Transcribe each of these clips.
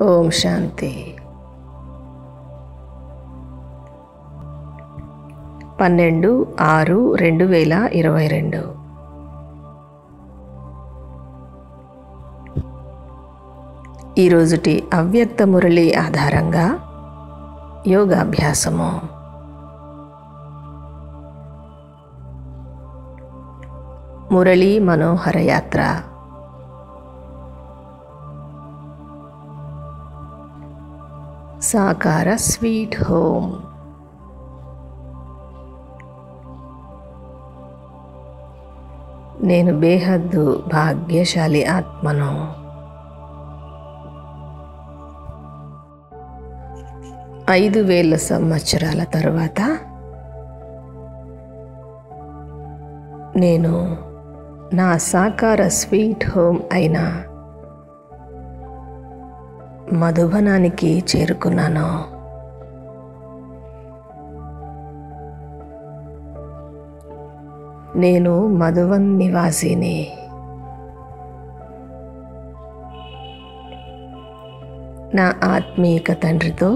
ఓం శాంతి. 12/6/2022. ఈరోజుటి అవ్యక్త మురళి ఆధారంగా యోగాభ్యాసము. మురళీ మనోహర యాత్ర. సాకార స్వీట్ హోమ్. నేను బేహద్దు భాగ్యశాలి ఆత్మను. ఐదు 5000 సంవత్సరాల తరువాత నేను నా సాకార స్వీట్ హోమ్ అయిన మధుబనానికి చేరుకున్నాను. నేను మధువన్ నివాసిని. నా ఆత్మీక తండ్రితో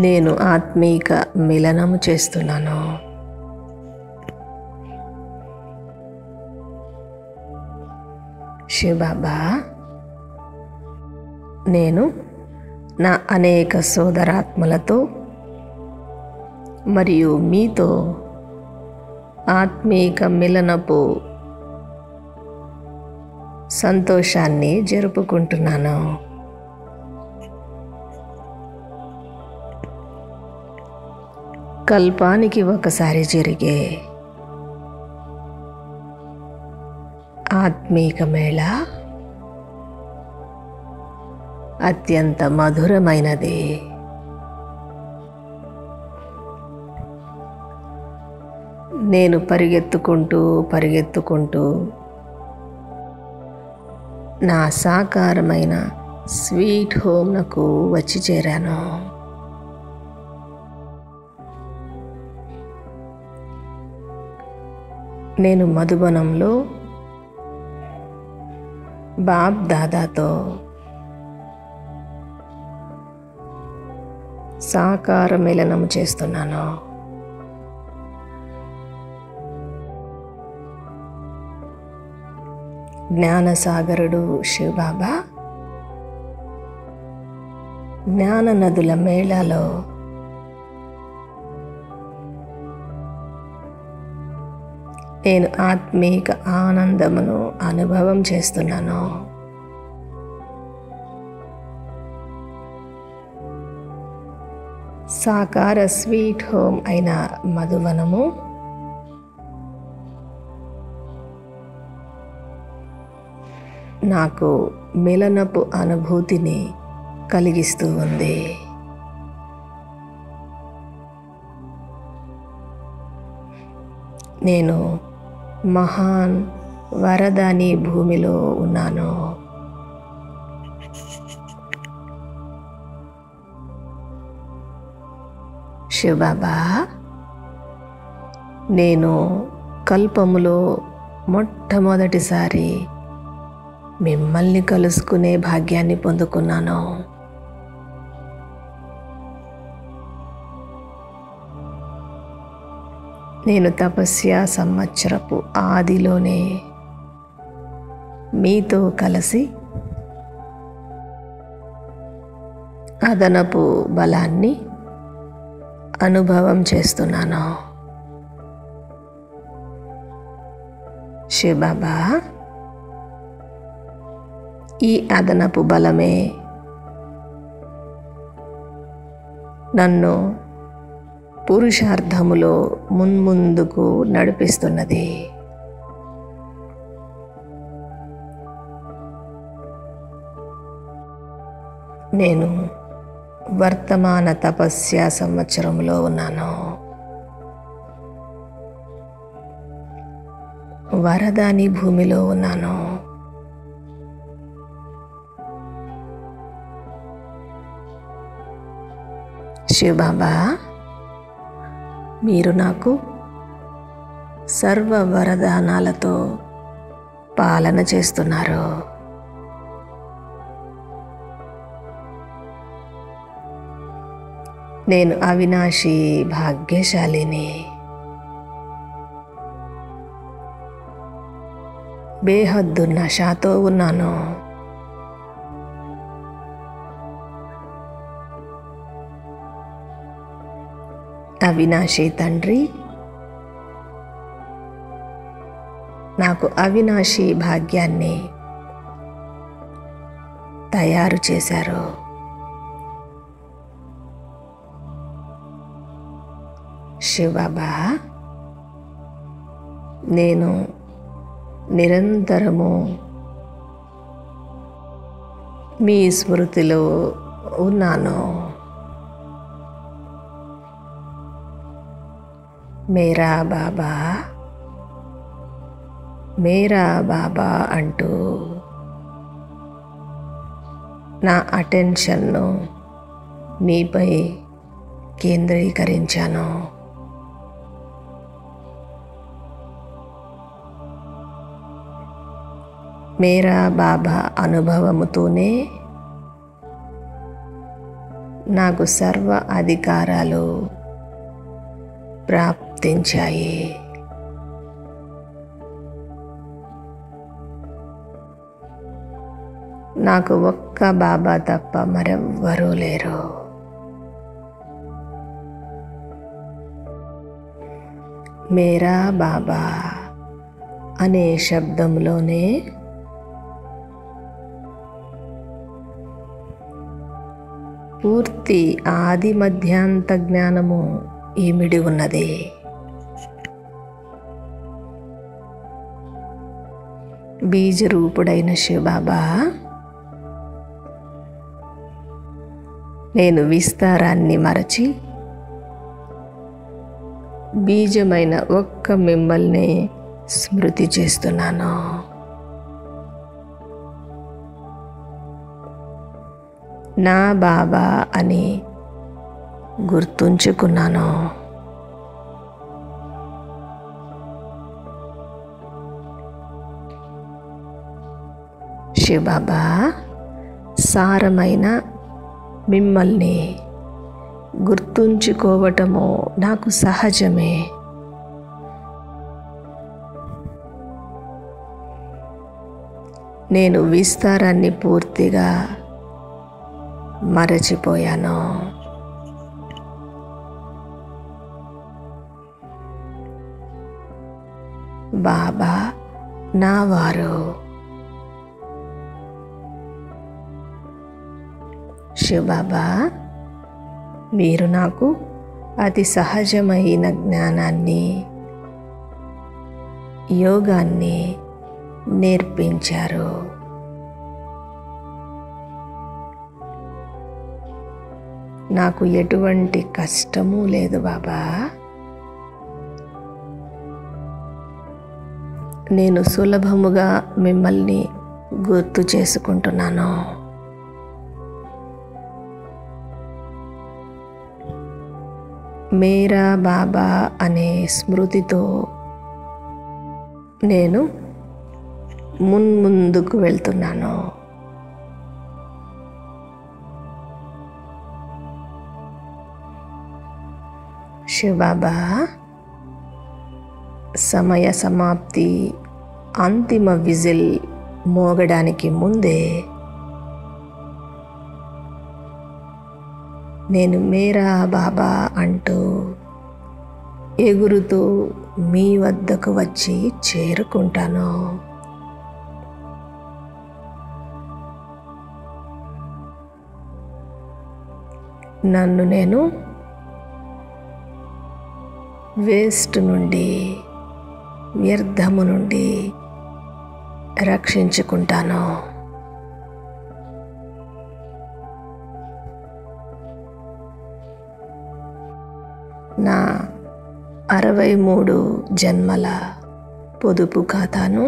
నేను ఆత్మీక మిలనము చేస్తున్నాను. శివబాబా, నేను నా అనేక సోదరాత్మలతో మరియు మీతో ఆత్మీక మిలనపు సంతోషాన్ని జరుపుకుంటున్నాను. కల్పానికి ఒకసారి జరిగే ఆత్మీక మేళ అత్యంత మధురమైనది. నేను పరిగెత్తుకుంటూ నా సాకారమైన స్వీట్ హోమ్నకు వచ్చి చేరాను. నేను మధుబనంలో బాప్ దాదాతో సాకార మిలనము చేస్తున్నాను. జ్ఞానసాగరుడు శివబాబా జ్ఞాన నదుల మేళాలో నేను ఆత్మీక ఆనందమును అనుభవం చేస్తున్నాను. సాకార స్వీట్ హోమ్ అయిన మధువనము నాకు మిలనపు అనుభూతిని కలిగిస్తూ ఉంది. నేను మహాన్ వరదాని భూమిలో ఉన్నాను. శివబాబా, నేను కల్పములో మొట్టమొదటిసారి మిమ్మల్ని కలుసుకునే భాగ్యాన్ని పొందుకున్నాను. నేను తపస్య సంవత్సరపు ఆదిలోనే మీతో కలిసి అదనపు బలాన్ని అనుభవం చేస్తున్నాను. శివబాబా, ఈ అదనపు బలమే నన్ను పురుషార్థములో మున్ముందుకు నడిపిస్తున్నది. నేను వర్తమాన తపస్య సంవత్సరంలో ఉన్నాను. వరదాని భూమిలో ఉన్నాను. శివబాబా, మీరు నాకు సర్వ వరదానాలతో పాలన చేస్తున్నారు. నేను అవినాశి భాగ్యశాలిని. బేహద్దు నషాతో ఉన్నాను. అవినాశి తండ్రి నాకు అవినాశి భాగ్యాన్ని తయారు చేశారు. శివబాబా, నేను నిరంతరము మీ స్మృతిలో ఉన్నాను. మేరా బాబా, మేరా బాబా అంటూ నా అటెన్షన్ను మీపై కేంద్రీకరించాను. మేరా బాబా అనుభవముతోనే నాకు సర్వ అధికారాలు ప్రాప్తించాయి. నాకు ఒక్క బాబా తప్ప మరెవ్వరూ లేరు. మేరా బాబా అనే శబ్దంలోనే పూర్తి ఆది మధ్యాంత జ్ఞానము ఇమిడి ఉన్నది. బీజరూపుడైన శివబాబా, నేను విస్తారాన్ని మరచి బీజమైన ఒక్క మిమ్మల్ని స్మృతి చేస్తున్నాను. నా బాబా అని గుర్తుంచుకున్నాను. శివబాబా, సారమైన మిమ్మల్ని గుర్తుంచుకోవటము నాకు సహజమే. నేను విస్తారాన్ని పూర్తిగా మరచిపోయాను. బాబా నా వారు. శివబాబా, మీరు నాకు అతి సహజమైన జ్ఞానాన్ని, యోగాన్ని నేర్పించారు. నాకు ఎటువంటి కష్టము లేదు బాబా. నేను సులభముగా మిమ్మల్ని గుర్తు చేసుకుంటున్నాను. మేరా బాబా అనే స్మృతితో నేను ముందుకు వెళ్తున్నాను. శివబాబా, సమయ సమాప్తి అంతిమ విజిల్ మోగడానికి ముందే నేను మేరా బాబా అంటూ ఎగురుతూ మీ వద్దకు వచ్చి చేరుకుంటాను. నన్ను నేను వేస్ట్ నుండి, వ్యర్థము నుండి రక్షించుకుంటాను. నా 63 జన్మల పొదుపు ఖాతాను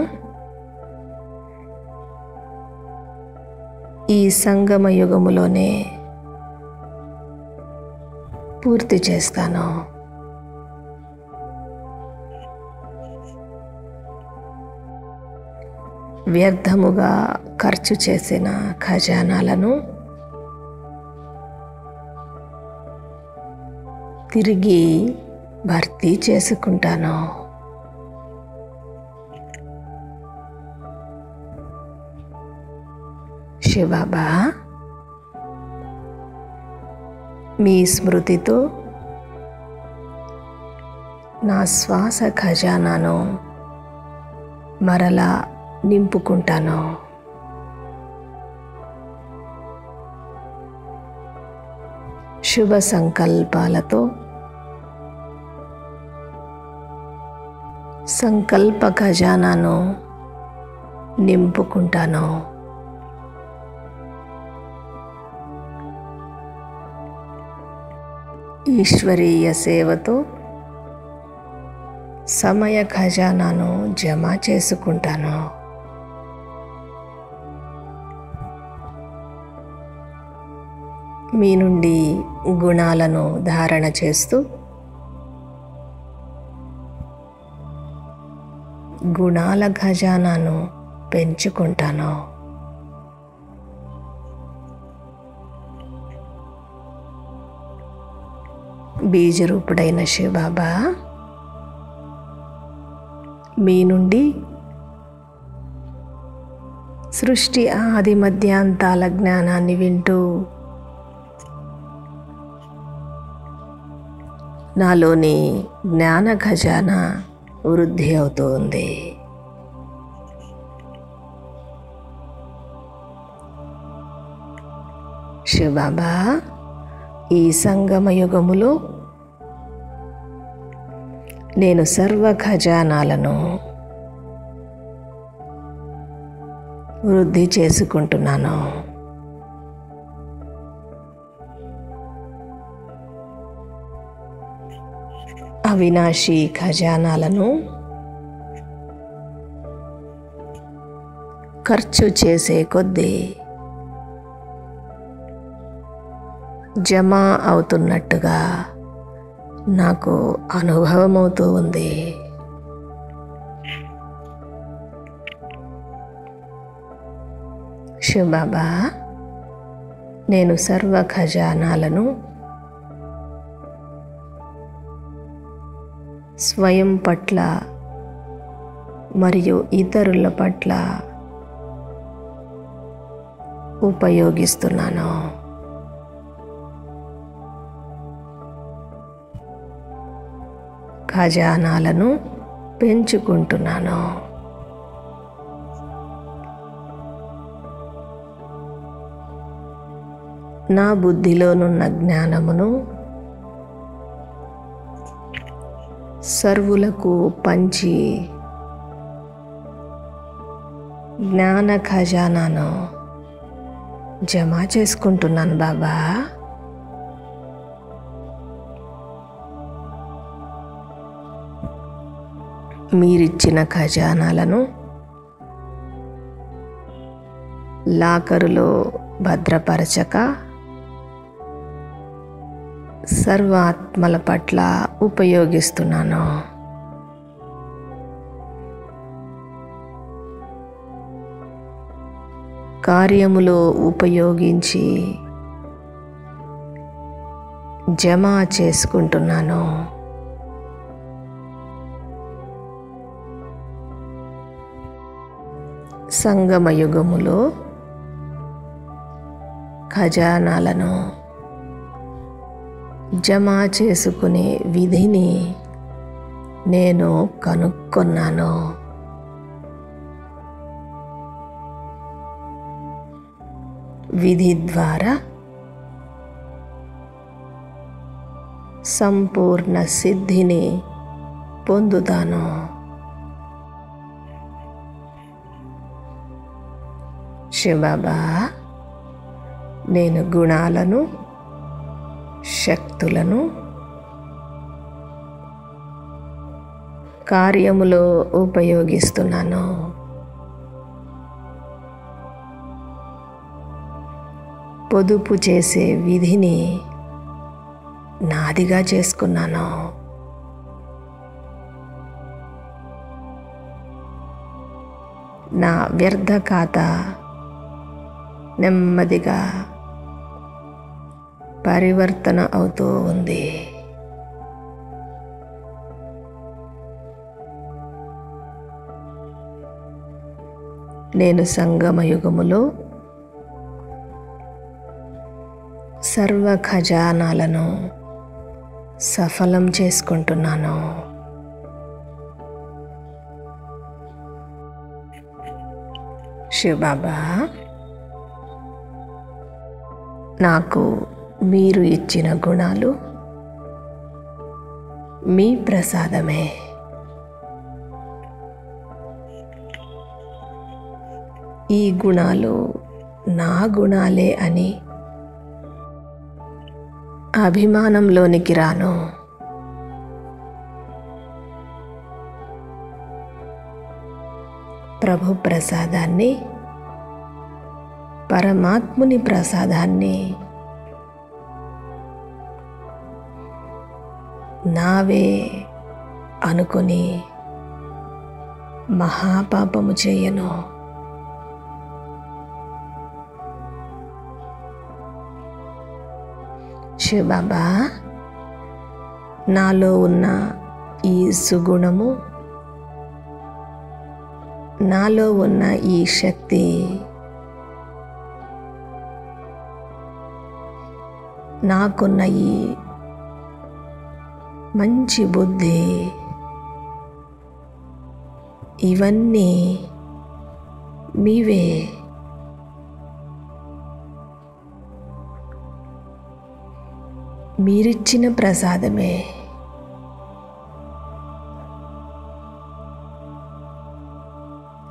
ఈ సంగమ యుగములోనే పూర్తి చేస్తాను. వ్యర్థముగా ఖర్చు చేసిన ఖజానాలను తిరిగి భర్తీ చేసుకుంటాను. శివబాబా, మీ స్మృతితో నా శ్వాస ఖజానాను మరలా నింపుకుంటాను. శుభ సంకల్పాలతో సంకల్ప ఖజానాను నింపుకుంటాను. ఈశ్వరీయ సేవతో సమయ ఖజానాను జమ చేసుకుంటాను. మీ నుండి గుణాలను ధారణ చేస్తూ గుణాల ఖజానాను పెంచుకుంటాను. బీజరూపుడైన శివబాబా, మీ నుండి సృష్టి ఆది మధ్యాంతాల జ్ఞానాన్ని వింటూ నాలోని జ్ఞాన ఖజానా వృద్ధి అవుతోంది. శివబాబా, ఈ సంగమ యుగములో నేను సర్వ ఖజానాలను వృద్ధి చేసుకుంటున్నాను. అవినాశీ ఖజానాలను ఖర్చు చేసే కొద్దీ జమ అవుతున్నట్టుగా నాకు అనుభవమవుతూ ఉంది. శివబాబా, నేను సర్వ ఖజానాలను స్వయం పట్ల మరియు ఇతరుల పట్ల ఉపయోగిస్తున్నాను. ఖజానాలను పెంచుకుంటున్నాను. నా బుద్ధిలోనున్న జ్ఞానమును సర్వులకు పంచి జ్ఞాన ఖజానాను జమ చేసుకుంటున్నాను. బాబా, మీరిచ్చిన ఖజానాలను లాకరులో భద్రపరచక సర్వాత్మల పట్ల ఉపయోగిస్తున్నాను. కార్యములో ఉపయోగించి జమ చేసుకుంటున్నాను. సంగమ యుగములో ఖజానాలను జమ చేసుకునే విధిని నేను కనుక్కున్నాను. విధి ద్వారా సంపూర్ణ సిద్ధిని పొందుతాను. శివబాబా, నేను గుణాలను, శక్తులను కార్యములో ఉపయోగిస్తున్నాను. పొదుపు చేసే విధిని నాదిగా చేసుకున్నాను. నా వ్యర్థ ఖాతా నెమ్మదిగా పరివర్తన అవుతూ ఉంది. నేను సంగమ యుగములో సర్వ ఖజానాలను సఫలం చేసుకుంటున్నాను. శివబాబా, నాకు మీరు ఇచ్చిన గుణాలు మీ ప్రసాదమే. ఈ గుణాలు నా గుణాలే అని అభిమానంలోనికి రాను. ప్రభు ప్రసాదాన్ని, పరమాత్ముని ప్రసాదాన్ని నావే అనుకుని మహాపాపము చేయను. శివబాబా, నాలో ఉన్న ఈ సుగుణము, నాలో ఉన్న ఈ శక్తి నాకున్న ఈ మంచి బుద్ధి, ఇవన్నీ మీవే. మీరిచ్చిన ప్రసాదమే.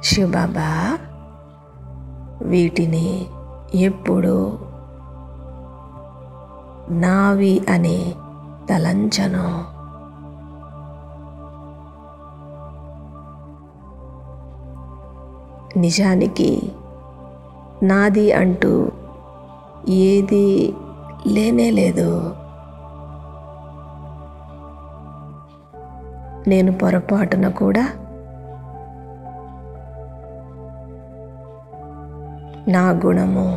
శివబాబా, వీటిని ఎప్పుడు నావి అని తలంచను. నిజానికి నాది అంటూ ఏది లేనే లేదు. నేను పొరపాటున కూడా నా గుణము,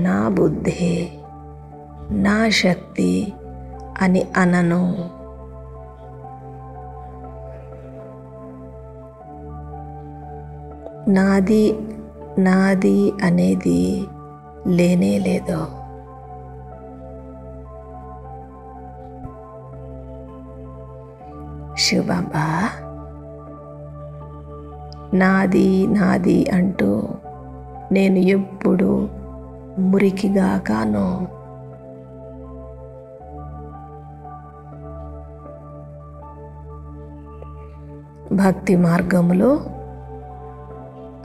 నా బుద్ధి, నా శక్తి అని అనను. నాది నాది అనేది లేనే లేదు. శివబాబా, నాది నాది అంటూ నేను ఎప్పుడు మురికిగా కాను. భక్తి మార్గములో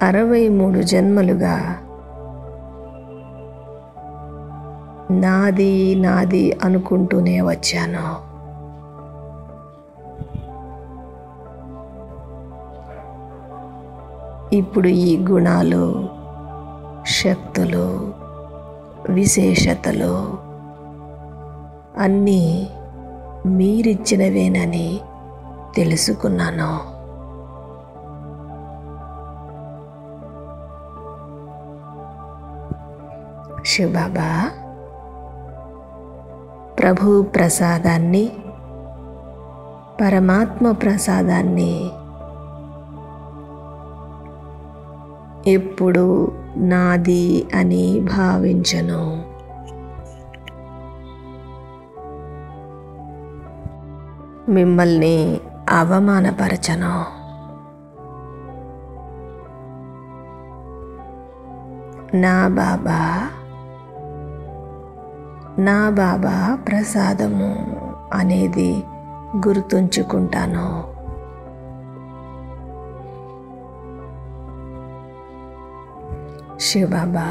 63 జన్మలుగా నాది నాది అనుకుంటూనే వచ్చాను. ఇప్పుడు ఈ గుణాలు, శక్తులు, విశేషతలు అన్నీ మీరిచ్చినవేనని తెలుసుకున్నాను. శివబాబా, ప్రభు ప్రసాదాన్ని, పరమాత్మ ప్రసాదాన్ని ఎప్పుడు నాది అని భావించను. మిమ్మల్ని అవమానపరచను. నా బాబా ప్రసాదము అనేది గుర్తుంచుకుంటాను. శివబాబా,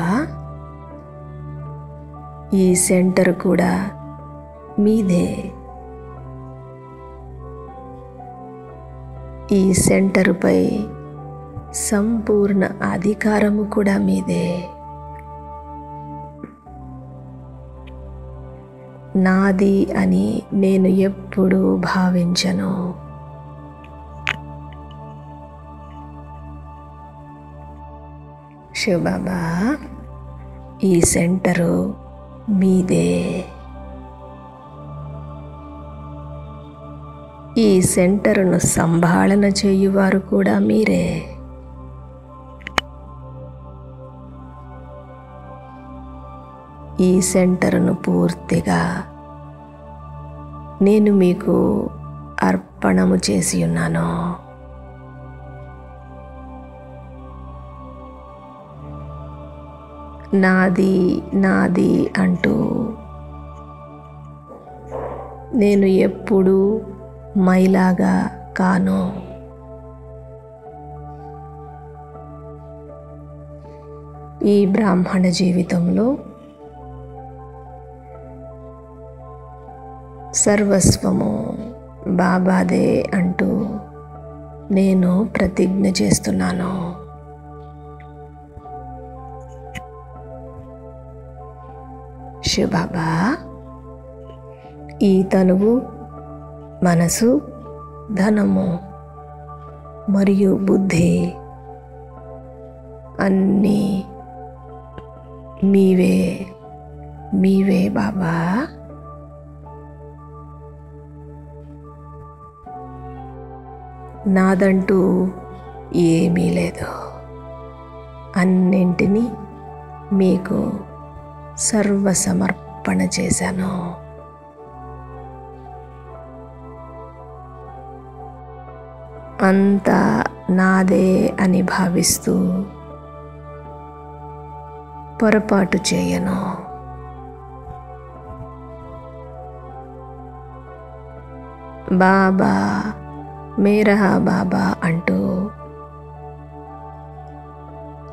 ఈ సెంటర్ కూడా మీదే. ఈ సెంటరుపై సంపూర్ణ అధికారము కూడా మీదే. నాది అని నేను ఎప్పుడూ భావించను. శివబాబా, ఈ సెంటరు మీదే. ఈ సెంటరును సంభాళన చేయువారు కూడా మీరే. ఈ సెంటర్ను పూర్తిగా నేను మీకు అర్పణము చేసి ఉన్నాను. నాది నాది అంటూ నేను ఎప్పుడూ మైలాగా కాను. ఈ బ్రాహ్మణ జీవితంలో సర్వస్వము బాబాదే అంటూ నేను ప్రతిజ్ఞ చేస్తున్నాను. శివబాబా, ఈ తనువు, మనసు, ధనము మరియు బుద్ధి అన్నీ మీవే మీవే బాబా. నాదంటూ ఏమీ లేదు. అన్నింటినీ మీకు సర్వసమర్పణ చేశాను. అంతా నాదే అని భావిస్తూ పొరపాటు చేయను. బాబా మేరా బాబా అంటూ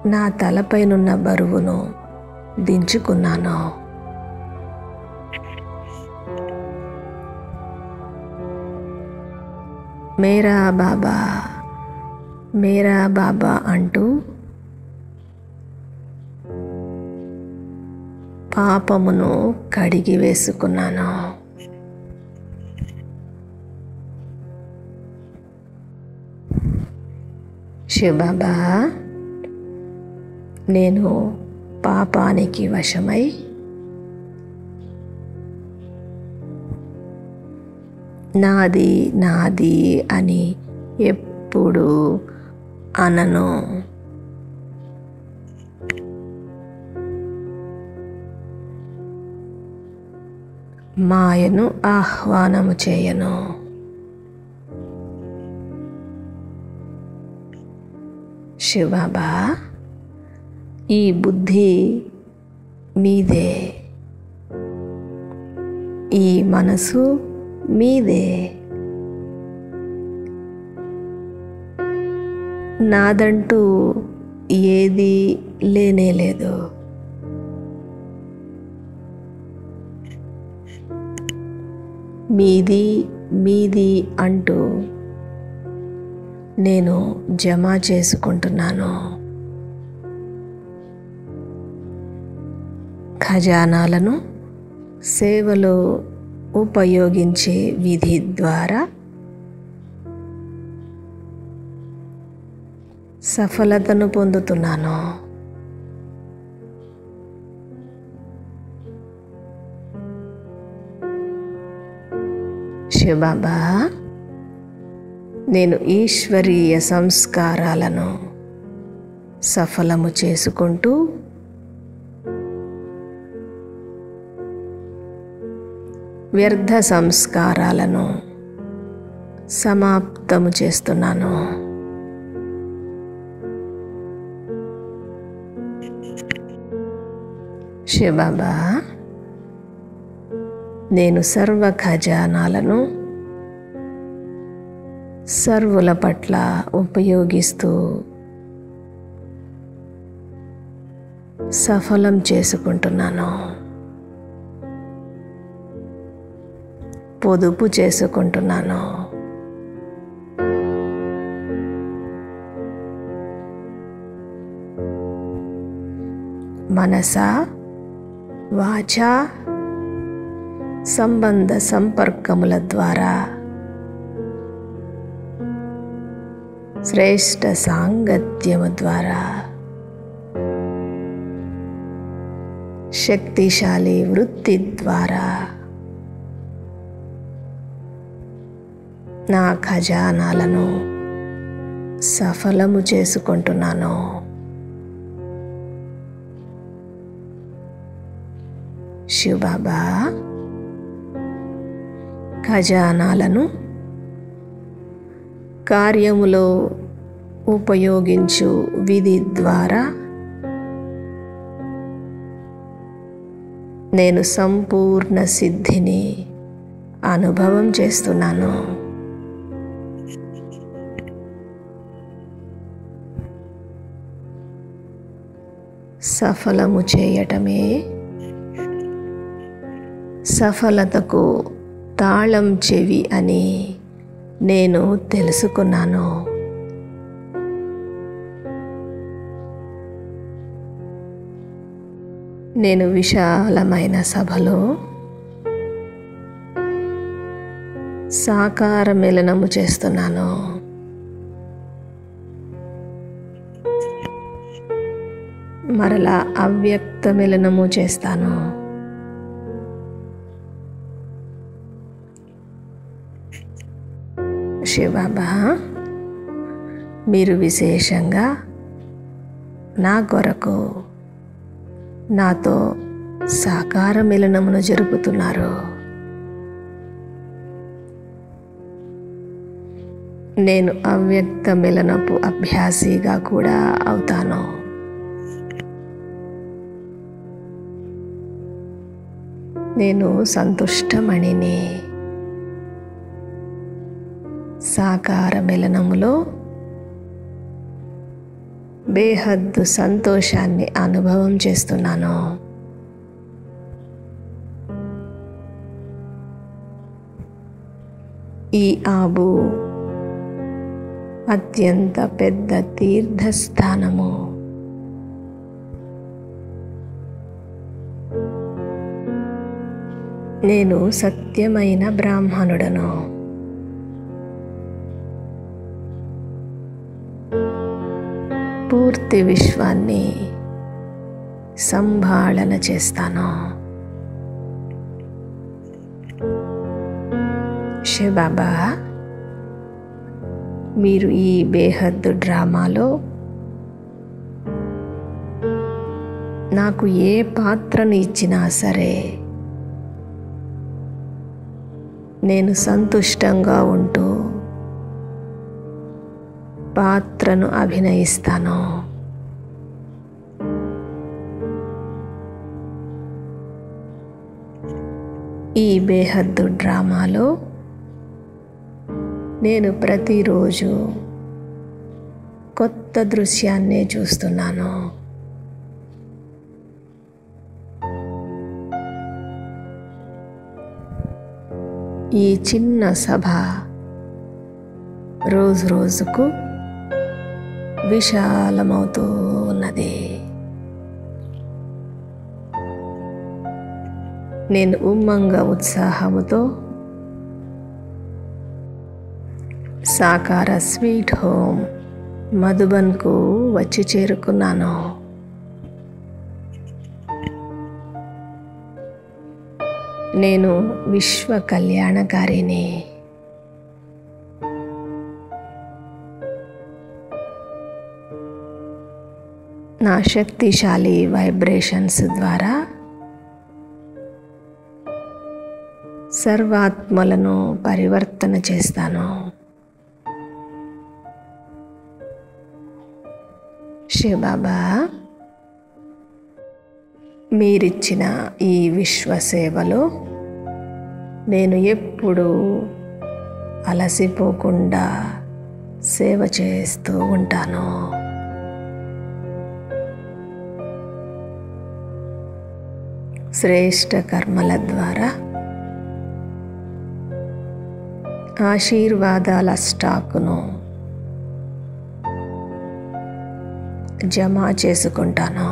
నా తలపైనున్న బరువును దించుకున్నాను. మేరా బాబా మేరా బాబా అంటూ పాపమును కడిగి వేసుకున్నాను. శివబాబా, నేను పాపానికి వశమై నాది నాది అని ఎప్పుడు అనను. మాయను ఆహ్వానము చేయను. శివబాబా, ఈ బుద్ధి మీదే, ఈ మనసు మీదే. నాదంటూ ఏది లేనేలేదు. మీది మీది అంటూ నేను జమ చేసుకుంటున్నాను. ఖజానాలను సేవలో ఉపయోగించే విధి ద్వారా సఫలతను పొందుతున్నాను. శివబాబా, నేను ఈశ్వరీయ సంస్కారాలను సఫలము చేసుకుంటూ వ్యర్థ సంస్కారాలను సమాప్తము చేస్తున్నాను. శివబాబా, నేను సర్వ ఖజానాలను సర్వుల పట్ల ఉపయోగిస్తూ సఫలం చేసుకుంటున్నాను. పొదుపు చేసుకుంటున్నాను. మనస, వాచ, సంబంధ సంపర్కముల ద్వారా శ్రేష్ఠ సాంగత్యము ద్వారా శక్తిశాలి వృత్తి ద్వారా నా ఖజానాలను సఫలము చేసుకుంటున్నాను. శివబాబా ఖజానాలను కార్యములో ఉపయోగించు విధి ద్వారా నేను సంపూర్ణ సిద్ధిని అనుభవం చేస్తున్నాను. సఫలము చేయటమే సఫలతకు తాళం చెవి అని నేను తెలుసుకున్నాను. నేను విశాలమైన సభలో సాకార మిలనము చేస్తున్నాను. మరలా అవ్యక్త మిలనము చేస్తాను. శివబాబా, మీరు విశేషంగా నా కొరకు నాతో సాకార మిలనమును జరుపుతున్నారు. నేను అవ్యక్త మిలనపు అభ్యాసిగా కూడా అవుతాను. నేను సంతుష్టమణిని. సాకార మిలనములో బేహద్దు సంతోషాన్ని అనుభవం చేస్తున్నాను. ఈ ఆబు అత్యంత పెద్ద తీర్థస్థానము. నేను సత్యమైన బ్రాహ్మణుడను. పూర్తి విశ్వాన్ని సంభాళన చేస్తాను. శివబాబా, మీరు ఈ బేహద్దు డ్రామాలో నాకు ఏ పాత్రను ఇచ్చినా సరే నేను సంతుష్టంగా ఉంటూ పాత్రను అభినయిస్తాను. ఈ బేహద్దు డ్రామాలో నేను ప్రతిరోజు కొత్త దృశ్యాన్నే చూస్తున్నాను. ఈ చిన్న సభ రోజు రోజుకు విశాలమవుతూ ఉన్నది. నేను ఉమ్మంగ ఉత్సాహముతో సాకార స్వీట్ హోమ్ మధుబన్కు వచ్చి చేరుకున్నాను. నేను విశ్వ కళ్యాణకారిని. నా శక్తిశాలి వైబ్రేషన్స్ ద్వారా సర్వాత్మలను పరివర్తన చేస్తాను. శివబాబా, మీరిచ్చిన ఈ విశ్వ సేవలో నేను ఎప్పుడూ అలసిపోకుండా సేవ చేస్తూ ఉంటాను. శ్రేష్ఠ కర్మల ద్వారా ఆశీర్వాదాల స్టాకును జమ చేసుకుంటాను.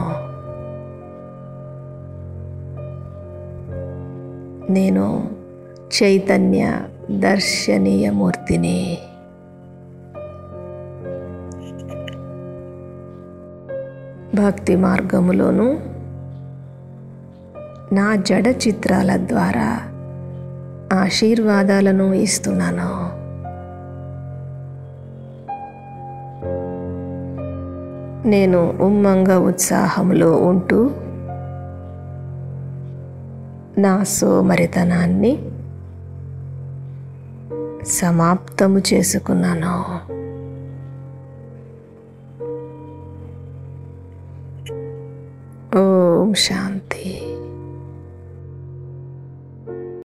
నేను చైతన్య దర్శనీయ మూర్తిని. భక్తి మార్గములోను నా జడ చిత్రాల ద్వారా ఆశీర్వాదాలను ఇస్తున్నాను. నేను ఉమ్మంగ ఉత్సాహంలో ఉంటూ నా సోమరితనాన్ని సమాప్తము చేసుకున్నాను. ఓం శాంతి.